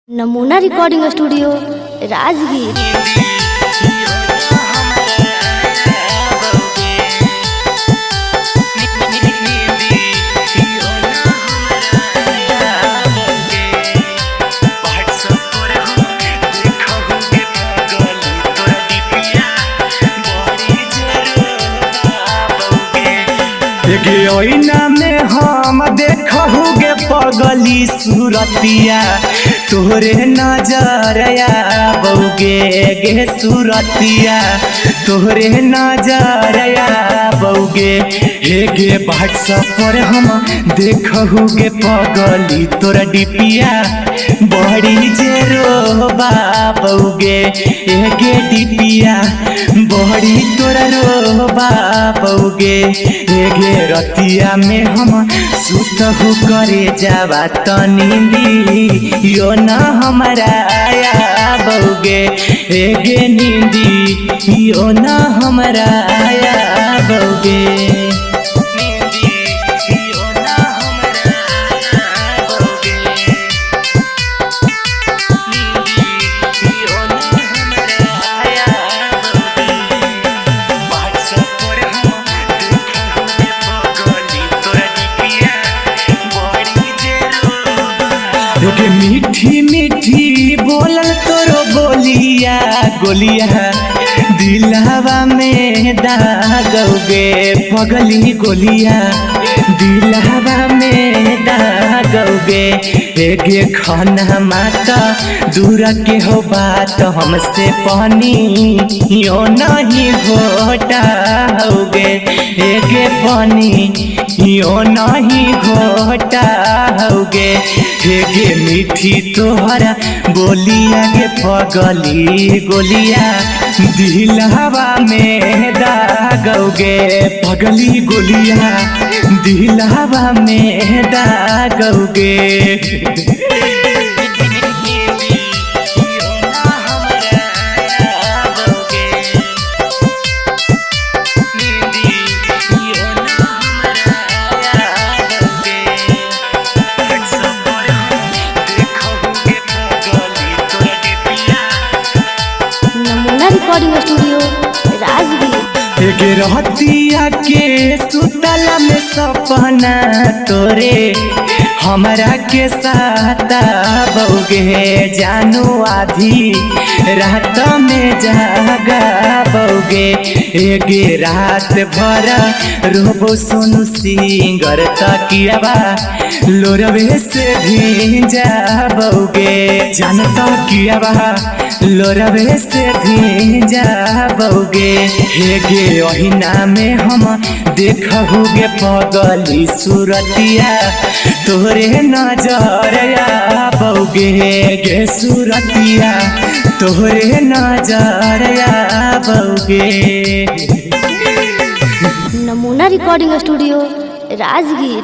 नमूना recording studio Rajgir. ओइना में हम देखहुगे पगली सूरतिया तोहरे नजर आबौगे गे सूरतिया तोहरे नजर आबौगे हे गे व्हाट्सएप पर हम देखहुगे पगली तोरा डिपिया बड़ी जेरो बाबौगे हे गे डिपिया बड़ी तोरा रो बाबौगे हे गे रतिया में हम सुतहु करे जावा तनी यो न हमारा आया बौगे हे गे नींदी यो न हमारा आया बौगे मीठी मीठी बोलल तोरो बोलिया गोलिया दिलहवा में दागौगे पगली गोलिया दिलहवा में दागौगे गे खाना माता दूर के हो बात हमसे पानी यो नहीं घोटा होगे गे पानी यो नहीं घोटा होगे गे मीठी तोहरा बोलिया गे पगली गोलिया दिलहवा में दागौगे पगली गोलिया दिलहवा में दागौगे रिकॉर्डिंग स्टूडियो राजगीर। रहतिया के सुतला में सपना तोरे हमरा के साता बौगे जानो आधी रात में जागा बौगे गे रात भर रोबो सोनू सिंगर तकियाबा लोरवे से भींजा बौगे जानता कियाबा लोरवे से भींजा बौगे गे ओहिना में हम देखहुगे पगली सूरतिया तोहरे नजर आबौगे गे सूरतिया तोहरे नजर आबौगे। नमूना रिकॉर्डिंग स्टूडियो राजगीर।